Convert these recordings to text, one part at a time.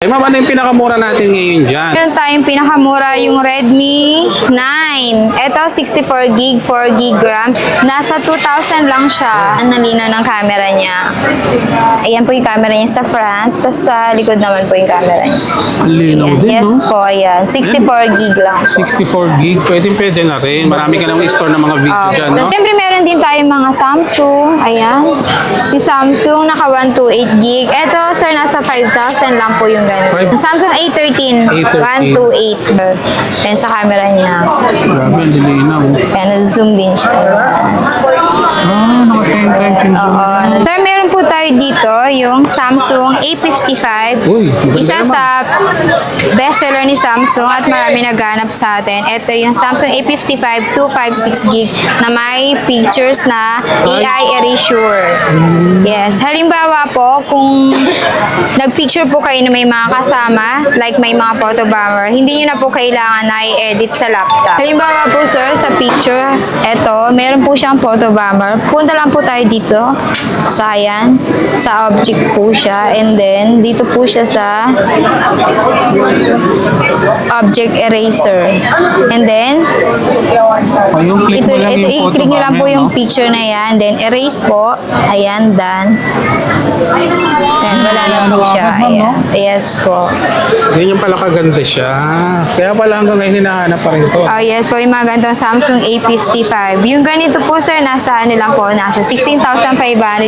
ma'am, ano yung pinakamura natin ngayon dyan? Meron tayong pinakamura yung Redmi 9. Ito, 64 gig, 4 gig RAM. Nasa 2,000 lang siya. Ang nalinaw ng camera niya. Ayan po yung camera niya sa front. Tapos sa likod naman po yung camera niya. Ang linaw Ayan. din, Yes no? po, ayan. 64 gig lang po. 64 gig, pwede na rin. Marami ka nang store ng mga video dyan, no? Siyempre, meron din tayong mga Samsung. Ayan. Si Samsung, naka 128 gig. Ito, sir, nasa 5,000 lang po yung ganun. Samsung A13, 128. Ayan sa camera niya. Grabe, ang linaw. Ayan, zoom din siya. Naka 10 times yung zoom. Oo. Sir, meron po tayo dito yung Samsung A55. Uy, maganda Isa naman. sa bestseller ni Samsung at marami naghanap sa atin. Ito yung Samsung A55 256 gig na may pictures na AI erasure. Yes. Halimbawa po, kung nagpicture po kayo na may mga kasama, like may mga photo bomber, hindi nyo na po kailangan na i-edit sa laptop. Halimbawa po, sir, sa picture, eto, meron po siyang photo bomber. Punta lang po tayo dito sa ayan, sa object po siya, and then dito po siya sa object eraser. And then Yung click ito, mo lang yung photo i-click nyo lang po bomber, yung no? picture na yan, then erase po. Ayan, done. Ayan, wala na po siya. Ayan. Yes po. Ganyan pala kaganda siya. Kaya pala hanggang ngayon hinahanap pa rin ito. Oh, yes po, yung mga ganitong Samsung A55. Yung ganito po, sir, nasa ano lang po, nasa 16,500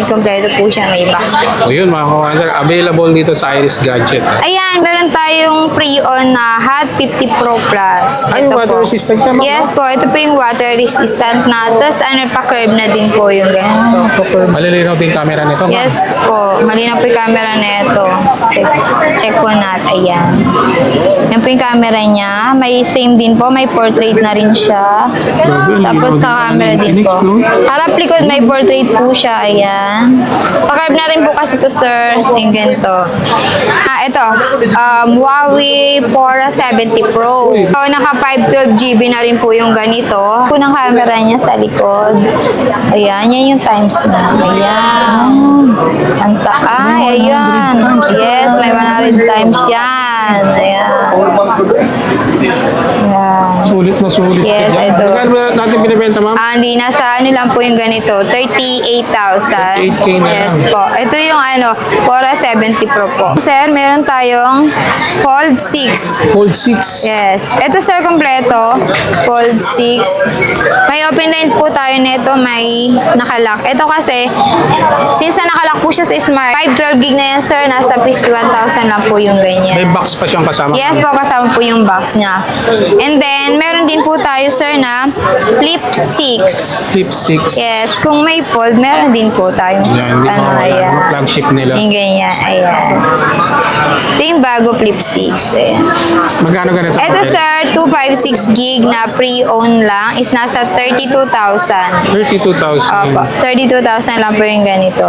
kompleto po siya, may box po. O yun, mga kawander, available dito sa Iris Gadget. Ayan, meron tayong pre-on na Hot 50 Pro Plus. Ay, Ito water po. resistant siya, ma'am? Yes po, ito po yung water resistant na. Tapos ano, pa-curve na din po yung ganito. Malilinaw din camera nito, ma'am. Yes po, malinaw po yung camera na ito. Check po natin. Ayan. Yan po yung camera niya. May same din po, may portrait na rin siya. Grabe, ang Tapos linaw sa din camera pala ng din Phoenix, po. no? Harap likod may portrait po siya. Ayan. Pa-curve na rin po kasi ito, sir. Yung ganito. Ito. Huawei Pora 70 Pro. So, naka 512GB na rin po yung ganito. Unang camera niya sa likod. Ayan. Yan yung times na. Ayan. Ang taay. Ayan. Yes, may 100 times yan. Ayan. Ayan. Sulit na sulit. Yes, Yan. ito. Magkano ba natin binibenta, ma'am? Hindi, nasa ano lang po yung ganito, 38,000. 38K na Yes lang. po. Ito yung ano, Pora 70 Pro po. Sir, meron tayong Fold 6. Fold 6. Yes. Ito, sir, kompleto. Fold 6. May open line po tayo nito, may nakalock. Ito kasi, since na nakalock po siya sa Smart, 512 gig na yan, sir, nasa 51,000 lang po yung May ganyan. box pa siyang kasama. Yes po, kasama po yung box niya. And then, meron din po tayo, sir, na Flip 6. Flip 6. Yes, kung may fold, meron din po tayong Yan, hindi mawawala. ayan. Flagship nila. Yung ganyan, ayan. Ito yung bago Flip 6. Ayan. Magkano ganito? Ito, sir, 256 gig na pre-owned lang is nasa 32,000. 32,000. Opo, 32,000 lang po yung ganito.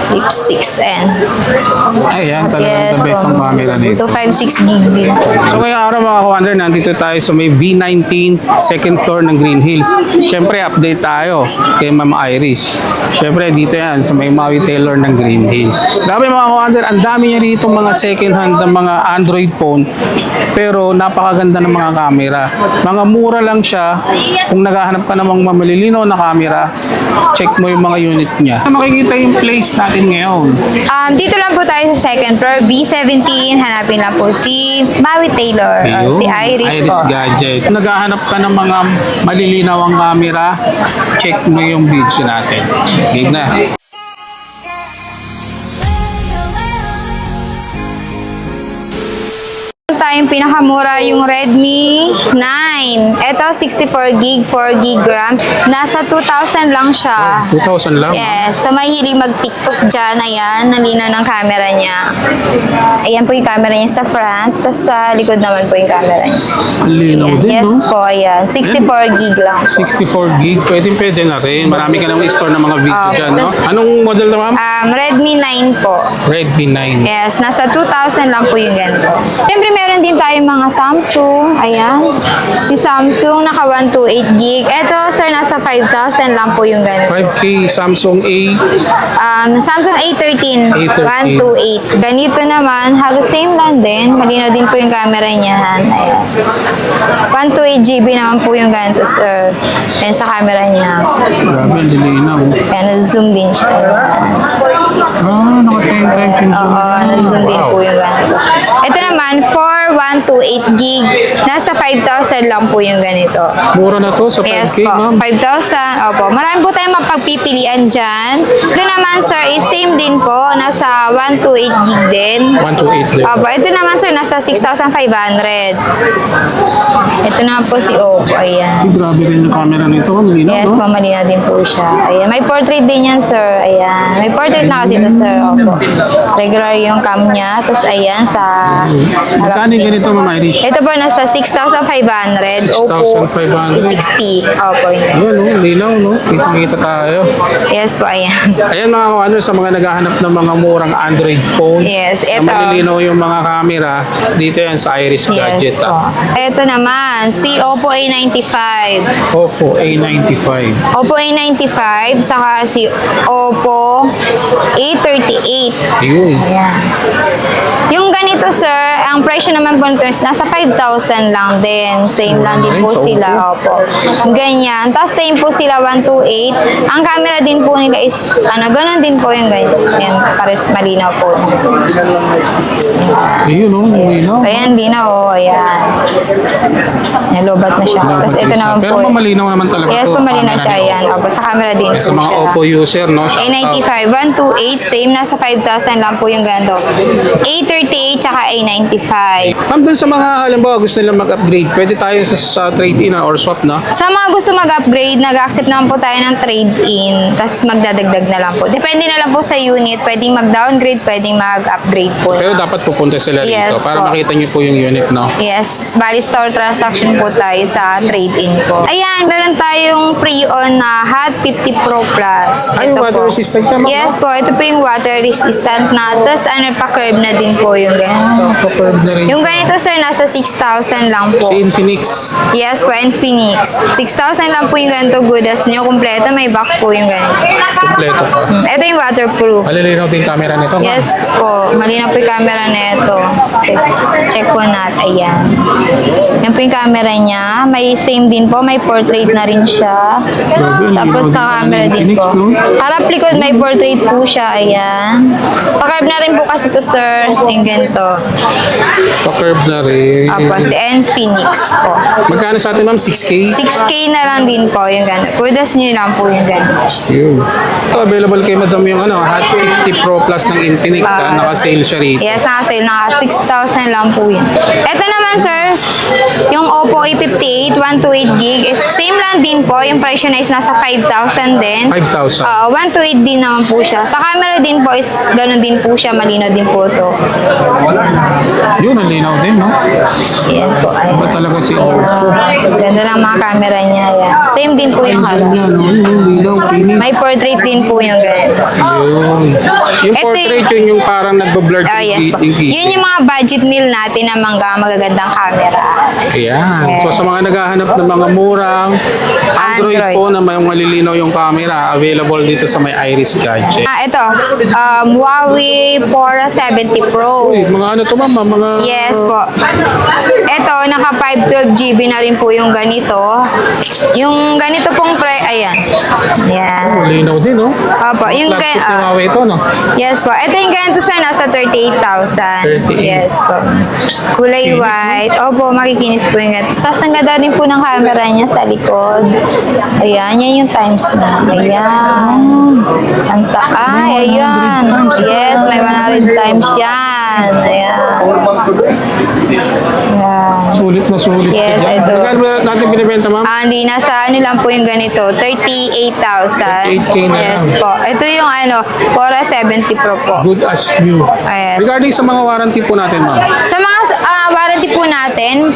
Flip 6, ayan. Ayan, talagang the best ang camera nito. 256 gig din. So ngayong araw mga kawander, nandito tayo sa may V19 second floor ng Green Hills. Siyempre, update tayo kay Ma'am Iris. Siyempre, dito yan sa may Maui Taylor ng Green Hills. Grabe mga kawander, ang dami niya rito mga second hand ng mga Android phone. Pero napakaganda ng mga camera. Mga mura lang siya. Kung naghahanap ka namang malilinaw na camera, check mo yung mga unit niya. Makikita yung place natin ngayon. Dito lang po tayo sa second floor, B17. Hanapin lang po si Maui Taylor, or Ayun, si Iris po. Gadget. Kung naghahanap ka ng mga malilinaw ang camera, check mo yung video natin. Gig na. Tayong pinakamura yung Redmi 9. Ito 64 gig, 4 gig RAM. Nasa 2,000 lang siya. 2,000 lang. Yes, so may hilig mag-TikTok dyan. Ayan, nalinaw ng camera niya. Ayan po yung camera niya sa front. Tapos sa likod naman po yung camera niya. Ang linaw Ayan. din, Yes no? po, ayan. 64 gig lang po. 64 gig, pwede na rin. Marami ka nang store ng mga video dyan, no? Anong model na, ma'am? Redmi 9 po. Redmi 9. Yes, nasa 2,000 lang po yung ganito. Siyempre, meron meron din tayo mga Samsung. Ayan. Si Samsung naka 128 gig. Ito, sir, nasa 5,000 lang po yung ganito. 5K Samsung A. Samsung A13, A13. 128. Ganito naman, halos same lang din. Malinaw din po yung camera niya. Ayan. 128 GB naman po yung ganito, sir. Ayan sa camera niya. Grabe, dilinaw. Ayan, zoom din siya. Naka 10 times yung zoom. Oo, nag-zoom din po yung ganito. Ito naman, for 128 gig, nasa 5,000 lang po yung ganito. Mura na to sa 5K, Yes po, ma'am. 5,000. Opo, marami po tayong mapagpipilian dyan. Ito naman, sir, is same din po. Nasa 128 gig din. 128 din. Opo, ito naman, sir, nasa 6,500. Ito naman po si Oppo. Ayan. Ay, grabe rin yung camera nito. Malinaw, Yes, no? pamalina din po siya. Ayan, may portrait din yan, sir. Ayan. May portrait na kasi ito, sir. Opo. Regular yung cam niya. Tapos, ayan, sa Magkano yung ganito, Ma'am Irish? ito po, nasa 6,500. Oppo 6,500. 60. Opo, yun. Ayan, no? Linaw, no? Kitang-kita tayo. Yes po, ayan. Ayan mga ano sa mga naghahanap ng mga murang Android phone. Yes, na ito. malilinaw yung mga camera. Dito yan sa Iris Gadget. Yes po. Ito naman, si Oppo A95. Oppo A95. Oppo A95, saka si Oppo A38. Ayun. Ayan. Yung ganito, sir, ang presyo naman po nito is nasa 5,000 lang din. Same lang din po Nice, sila. Opo. Ganyan. Tapos same po sila 128. Ang camera din po nila is, ganun din po yung ganyan. Yan, pares malinaw po. Ayun, no? Malinaw. Ayan, linaw. Ayan. Nilobat na siya. Tapos ito naman Pero po. malinaw naman talaga Yes, to. pamalinaw Camera siya. nito. Ayan. Opo, sa camera din Sa po mga siya. Oppo user, no? Shout out. A95, 128, same, nasa 5,000 lang po yung ganito. A38, tsaka A95. Ma'am, dun sa mga halimbawa gusto nilang mag-upgrade, pwede tayo sa trade-in or swap na. Sa mga gusto mag-upgrade, nag-accept naman po tayo ng trade-in, tapos magdadagdag na lang po. Depende na lang po sa unit, pwedeng mag-downgrade, pwedeng mag-upgrade po. Pero dapat pupunta sila rito Yes, para po. makita niyo po yung unit, no? Yes, bali store transaction po tayo sa trade-in po. Ayan, meron tayong pre-on na Hot 50 Pro Plus. Ay, Ito water po. resistant ka, ma'am? Yes po, ito po yung water resistant na, tapos pa-curve na din po yung ganito. Kapag na rin. Yung ganito, sir, nasa 6,000 lang po. Si Infinix. Yes po, Infinix. 6,000 lang po yung ganito, good as nyo. Kompleto, may box po yung ganito. Kompleto pa. Ito yung waterproof. Malilinaw din camera nito, ma'am. Yes po, malinaw po yung camera nito. Check po natin. Ayan. Yan po yung camera niya. May same din po, may portrait na rin siya. Grabe, ang Tapos linaw sa din camera ng din Infinix, po. no? Harap likod, may portrait po siya. Ayan. Pakarb na rin po kasi to, sir. Yung ganito. Pa-curve na rin. Apo, si Infinix po. Magkano sa atin, ma'am? 6K? 6K na lang din po yung ganito. Kudas nyo lang po yung ganito. Yun. Ito, available kay madam yung Hot 50 Pro Plus ng Infinix. Naka-sale siya rito. Yes, naka-sale. Naka 6,000 lang po yun. Ito naman, sir, yung Oppo A58, 128 gig, is same lang din po. Yung presyo na is nasa 5,000 din. 5,000. 128 din naman po siya. Sa camera din po is ganun din po siya. Malinaw din po to. Yun, ang linaw din, no? Yan po. Iba Ayan. talaga si Oppo. Ganda lang mga camera niya. Yan. Same din po yung Ayun harap. yan, no? Yung linaw, finish. May portrait din po yung ganito. Yun. Yung Ito portrait yun yung parang nagbablur Yes po. Yun yung mga budget meal natin ng mga magagandang camera. Ayan. So sa mga naghahanap ng mga murang Android Android. phone na may malilinaw yung camera, available dito sa may Iris Gadget. Ito, Huawei Pora 70 Pro. Uy, mga ano to, ma'am? Mga... Yes po. Ito, naka 512 GB na rin po yung ganito. Yung ganito pong ayan. Yan. Malinaw din, no? Opo, yung Flagship yung Huawei ito, no? yes po. Ito yung ganito, sir, nasa 38,000. 38. Yes po. Kulay white. Opo, makikinis po yung ganito. Sasangga din po ng camera niya sa likod. Ayan, yan yung times na. Ayan. Ang taay, ayan. Yes, may 100 times yan. Ayan. Ayan. Sulit na sulit. Yes, ka dyan. ito. Magkano ba natin binibenta, ma'am? Hindi, nasa ano lang po yung ganito, 38,000. 38K na Yes lang. po. Ito yung Pora 70 Pro po. Good as new. Yes. Regarding sa mga warranty po natin, ma'am. Sa mga warranty po natin,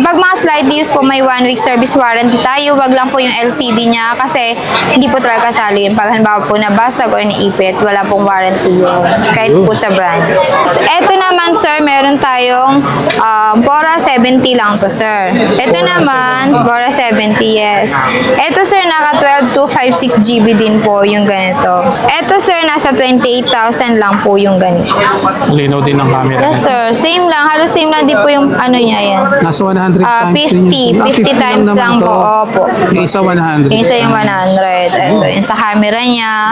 pag mga slight use po, may 1 week service warranty tayo. Wag lang po yung LCD niya kasi hindi po talaga kasali yun. Pag halimbawa po nabasag o naipit, wala pong warranty yun. Kahit po sa brand. Ito naman, sir, meron tayong Bora 70 lang to, sir. Ito naman, Bora 70, yes. Ito, sir, naka 12256 GB din po yung ganito. Ito, sir, nasa 28,000 lang po yung ganito. Linaw din ng camera. Yes, sir. Same lang. Halos same lang din po yung ano niya yan. Nasa 100 times din 50 times lang po. Opo. Yung isa 100. Yung isa yung 100. Ito, yung sa camera niya.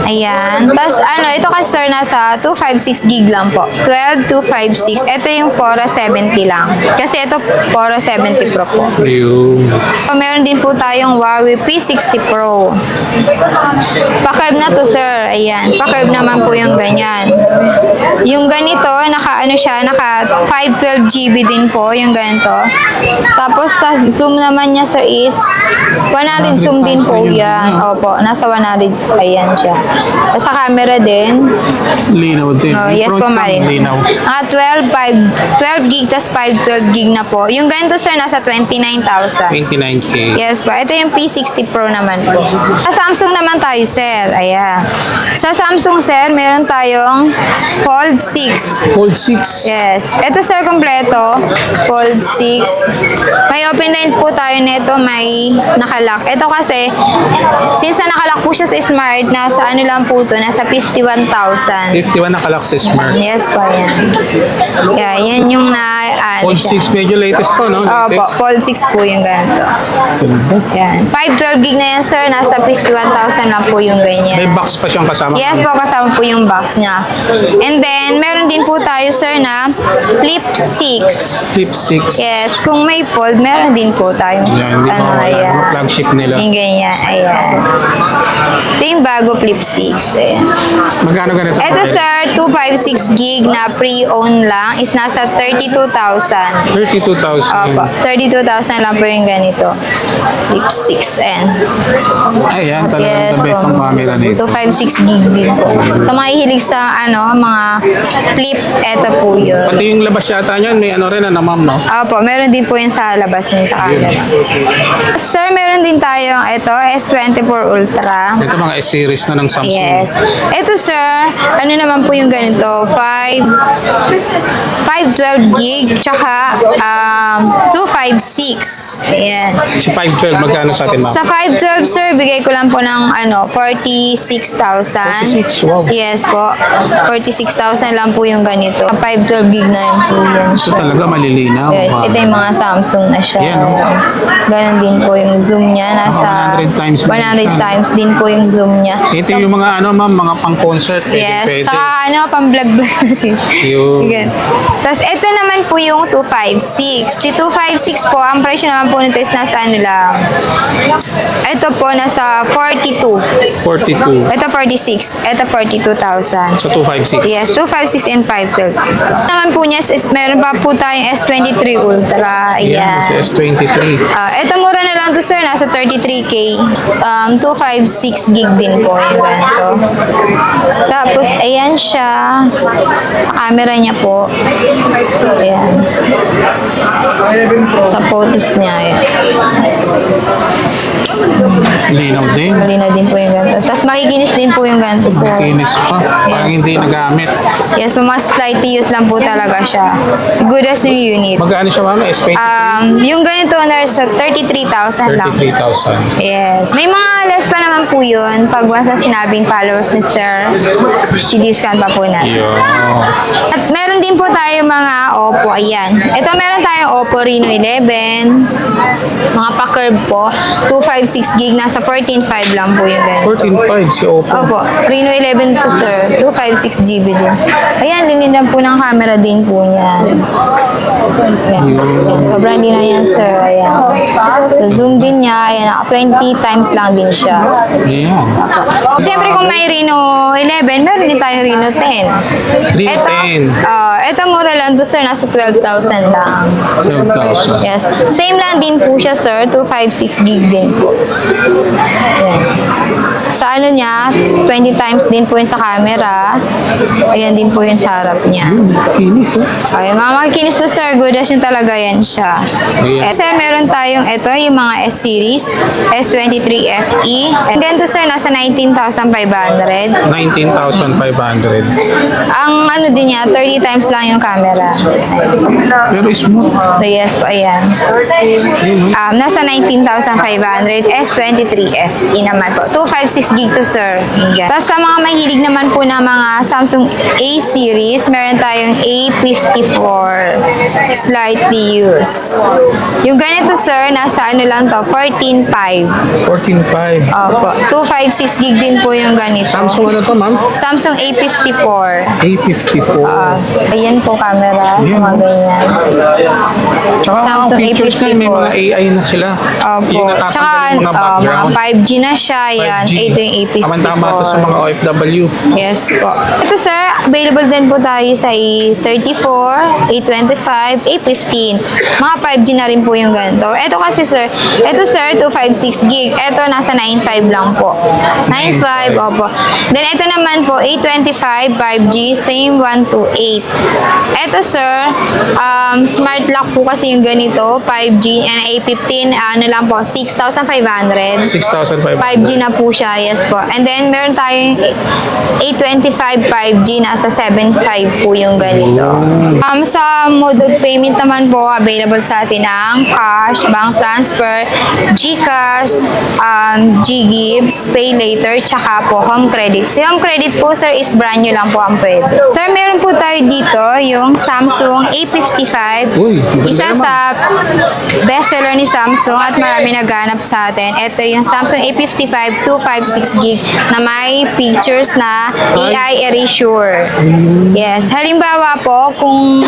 Ayan. Tapos, ito kasi, sir, nasa 256 gig lang po. 12256. Ito yung Bora 70 lang. Kasi ito, Bora 70 Pro po. Ayun. Meron din po tayong Huawei P60 Pro. Pa-curve na to, sir. Ayan. Pa-curve naman po yung ganyan. Yung ganito, naka 512 GB din po yung ganito. Tapos sa zoom naman niya, sir, is 100 zoom din po yan. Opo, nasa 100. Ayan siya. Tapos sa camera din. Linaw din. Oh, Yung yes front po, cam, Marin. Linaw. 12 gig, tas 512 gig na po. Yung ganito, sir, nasa 29,000. 29K. Yes po. Ito yung P60 Pro naman po. Sa Samsung naman tayo, sir. Ayan. Sa Samsung, sir, meron tayong Fold 6. Fold 6. Yes. Ito, sir, kompleto. Fold 6. May open line po tayo nito. May nakalock. Ito kasi, since na nakalock po siya sa Smart, nasa ano lang po to, nasa 51,000. 51 nakalak sa Smart. Yes po, yan. Yeah, yan yung Fold 6 medyo latest to, no? Opo, Latest. Fold 6 po yung ganito. Ganda. Yan. 512 gig na yan, sir. Nasa 51,000 lang po yung ganyan. May box pa siyang kasama. Yes po, kasama po yung box niya. And then, meron din po tayo, sir, na Flip 6. Flip 6. Yes, kung may fold, meron din po tayo. Yan, hindi mawala. ayan. Mga flagship nila. Yung ganyan, ayan. Ito yung bago Flip 6. Ayan. Magkano ganito? Ito, sir, 256 gig na pre-owned lang is nasa 32,000. 32,000. Opo, 32,000 lang po yung ganito. Flip 6, ayan. Ayan, talagang the best ang camera nito. 256 gig din po. Sa mga hilig sa mga flip, eto po yun. Pati yung labas yata niyan, may ano rin na ma'am, no? Opo, meron din po yun sa labas niya sa camera. Sir, meron din tayong ito, S24 Ultra. Ito mga S-series na ng Samsung. Yes. Ito, sir, ano naman po yung ganito? 512 gig, tsaka 256. Ayan. Si 512, magkano sa atin, ma'am? Sa 512, sir, bigay ko lang po ng 46,000. 46, wow. Yes po. 46,000 lang po yung ganito. 512 gig na yun po yan Ito siya. talaga malilinaw. Yes, ma'am. ito yung mga Samsung na siya. Yan, oh. Ganon din po yung zoom niya. Nasa 100 times din 100 siya. times din po yung zoom niya. Ito yung mga ma'am, mga pang-concert. Yes, Pwede. saka pang-vlog-vlog na rin. Yun. Again. Tapos, ito naman po yung 256. Si 256 po, ang presyo naman po nito is nasa ano lang. Ito po, nasa 42. 42. Ito 46. Ito 42,000. Sa 256. Yes, 256 and 512. Naman po niya, meron pa po tayong S23 Ultra. Yan, Ayan. si S23. Ito mura na lang to, sir. Nasa 33K. 256 gig din po yung ganito. Tapos, ayan siya. Sa camera niya po. Ayan. Sa photos niya. Ayan. Linaw din. Malinaw din po yung ganito. Tapos, makikinis din po yung ganito, sir. Kinis pa. Parang Yes. hindi nagamit. Yes, mas slightly use lang po talaga siya. Good as new unit. Magkano siya, ma'am? S23? Yung ganito nasa 33,000 lang. 33,000. Yes. May mga less pa naman po yun. Pag once na sinabing followers ni Sir, i-discount pa po natin. Yun. At meron din po tayo mga Oppo. Ayan. Ito meron tayong Oppo Reno 11. Mga pa-curve po. 256 gig. Nasa 14.5 lang po yung ganito. 14.5 si Oppo. Opo, Reno 11 po, sir. 256 GB din. Ayan, lininan po ng camera din po niyan. Ayan. Ayan, sobrang linaw yan, sir. Ayan. So, zoom din niya. Ayan, 20 times lang din siya. Ayan. Siyempre, kung may Reno 11, meron din tayong Reno 10. Reno 10. Ito mura lang to, sir. Nasa 12,000 lang. 12,000. Yes. Same lang din po siya, sir. 256 gig din po. Ayan. Sa ano niya, 20 times din po yun sa camera. Ayan din po yun sa harap niya. Kinis, oh. Okay, mga makikinis to, sir. Good as yun talaga yan siya. Ayan. Sir, meron tayong ito, yung mga S-series. S23 FE. And ganito, sir, nasa 19,500. 19,500. Ang ano din niya, 30 times lang yung camera. Pero smooth. So, yes po, ayan. Nasa 19,500. S23 FE naman po. 256 gig to, sir. Ayan. Tapos sa mga mahilig naman po ng mga Samsung A series, meron tayong A54 slightly used. Yung ganito, sir, nasa ano lang to, 14.5. 14.5. Opo. 256 gig din po yung ganito. Samsung ano to, ma'am? Samsung A54. A54. Ayan po camera sa mga ganyan. Tsaka mga Samsung features na may mga AI na sila. Opo. Yung Tsaka natatanggal yung mga mga background. 5G na siya. Yan. 5G. Ito yung A54. Tama-tama to sa mga OFW. Yes po. Ito, sir, available din po tayo sa A34, A25, A15. Mga 5G na rin po yung ganito. Ito kasi, sir, ito, sir, 256 gig. Ito, nasa 95 lang po. 95, opo. Then, ito naman po, A25, 5G, same 128. Ito, sir, smart lock po kasi yung ganito, 5G, and A15, ano lang po, 6,500. 6,500. 5G na po siya, yes po. And then, meron tayong A25 5G, nasa 7.5 po yung ganito. Sa mode of payment naman po, available sa atin ang cash, bank transfer, GCash, GGives, Pay Later, tsaka po home credit. So, home credit po, sir, is brand new lang po ang pwede. Sir, meron po tayo dito yung Samsung A55. Uy, maganda Isa naman. sa bestseller ni Samsung at marami naghanap sa atin. Ito yung Samsung A55 256 gig na may pictures na AI erasure. Yes. Halimbawa po, kung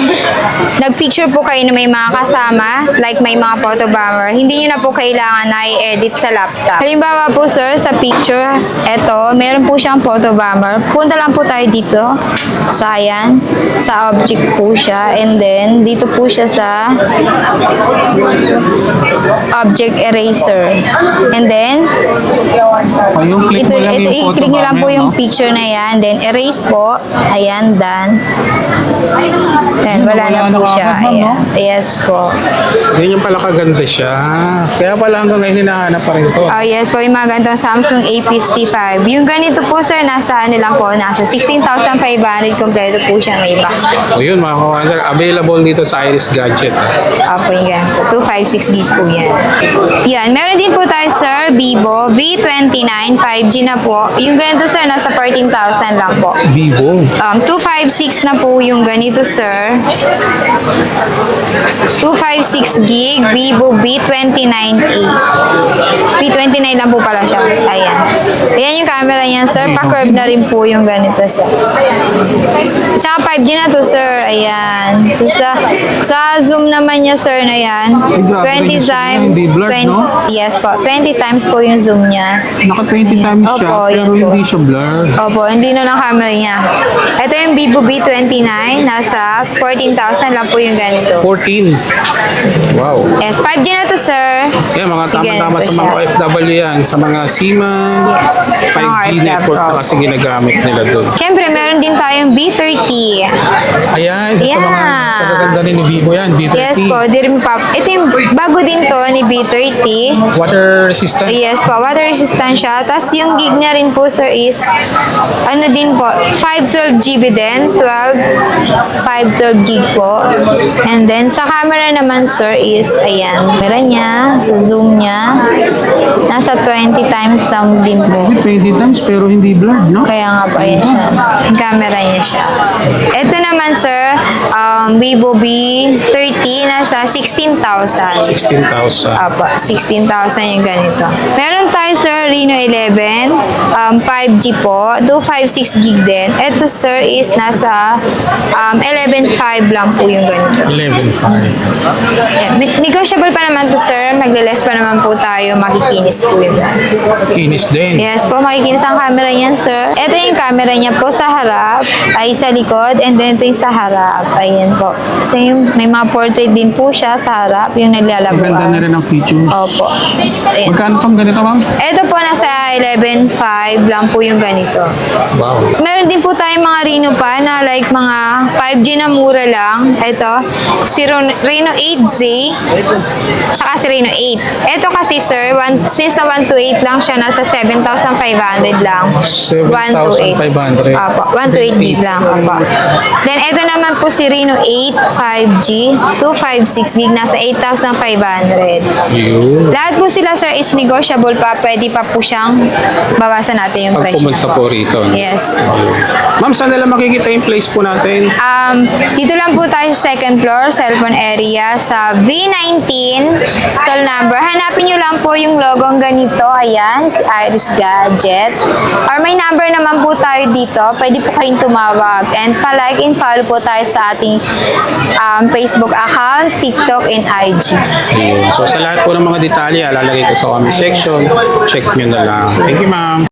nag-picture po kayo na may mga kasama, like may mga photo bomber, hindi nyo na po kailangan na i-edit sa laptop. Halimbawa po, sir, sa picture, eto, meron po siyang photo bomber. Punta lang po tayo dito. Sa ayan, sa object po siya. And then, dito po siya sa object eraser. And then, Yung click ito, mo lang yung photo i-click nyo lang po bomber, yung no? picture na yan. Then, erase po. Ayan, done. Ayan, wala na po siya. agad, ma'am, no? Ayan. Yes po. Yan yung pala kaganda siya. Kaya pala hanggang ngayon hinahanap pa rin to. Oh, yes po, yung mga ganitong Samsung A55. Yung ganito po, sir, nasa ano lang po, nasa 16,500. Kompleto po siya, may box po. O yun mga kawander, available dito sa Iris Gadget. Opo, yung ganito. 256 gig po yan. Yan, meron din po tayo, sir, Vivo V29 5G na po. Yung ganito, sir, nasa 14,000 lang po. Vivo. 256 na po yung ganito, sir. 256 gig Vivo V29A. V29 lang po pala siya. Ayan. Ayan yung camera niyan, sir. Pa-curve na rin po yung ganito siya. Tsaka 5G na to, sir. Ayan. So, sa zoom naman niya, sir, na yan. grabe 20 yung zoom times. niya, hindi blurred, no? Yes po. 20 times po yung zoom niya. Naka 20 times siya, Opo, pero yan po. hindi siya blurred. Opo, hindi na lang camera niya. Ito yung Vivo V29. Nasa 14,000 lang po yung ganito. 14. Wow. Yes, 5G na to, sir. Yan, mga tama-tama Ganito sa mga siya. OFW yan. Sa mga Seaman, Sa mga 5G network na kasi ginagamit nila doon. Siyempre, meron din tayong B30. Ayan, isa sa mga Yeah. pagaganda rin ni Vivo yan, B30. Yes po, di rin pa. Ito yung bago din to ni B30. Water resistant. Yes po, water resistant siya. Tapos yung gig niya rin po, sir, is ano din po, 512 GB din. 512 gig po. And then, sa camera naman, sir, is, ayan, camera niya, sa zoom niya, nasa 20 times sound din po. 20 times pero hindi blurred, no? Kaya nga po, ayan siya. Yung camera niya siya. Ito naman, sir, Vivo V30, nasa 16,000. 16,000. Apa, 16,000 yung ganito. Meron tayo, sir, Reno 11, 5G po, 256 gig din. Ito sir is nasa 11.5 lang po yung ganito. 11.5. Yeah. Negotiable pa naman to sir, magle-less pa naman po tayo, makikinis po yun. Kinis din. Yes po, makikinis ang camera niyan sir. Ito yung camera niya po sa harap, ay sa likod, and then ito yung sa harap. Ayan po. Same, may mga portrait din po siya sa harap, yung Ang ganda na naglalabuan. rin ang features. Opo. Ayan. Magkano tong ganito, ma'am? Ito po, nasa 11.5 lang po yung ganito. Wow. Meron din po tayong mga Reno pa na like mga 5G na mura lang. Ito, si Reno 8Z, saka si Reno 8. Ito kasi sir, since na 128 lang siya, nasa 7,500 lang. 7,500. Opo, 128 gig lang. Opo. Then ito naman po si Reno 8 5G, 256 gig, nasa 8,500. Yun. Lahat po sila sir is negotiable pa, pwede pa po siyang bawasan natin yung Pag presyo. pumunta po rito. No? Yes. Ma'am, saan nila makikita yung place po natin? Dito lang po tayo sa second floor, cellphone area, sa V19 stall number. Hanapin nyo lang po yung logong ganito. Ayan, si Iris Gadget. Or may number naman po tayo dito. Pwede po kayong tumawag. And pa-like and follow po tayo sa ating Facebook account, TikTok, and IG. Yun. So sa lahat po ng mga detalye, lalagay ko sa comment section. Check nyo na lang. Thank you, ma'am.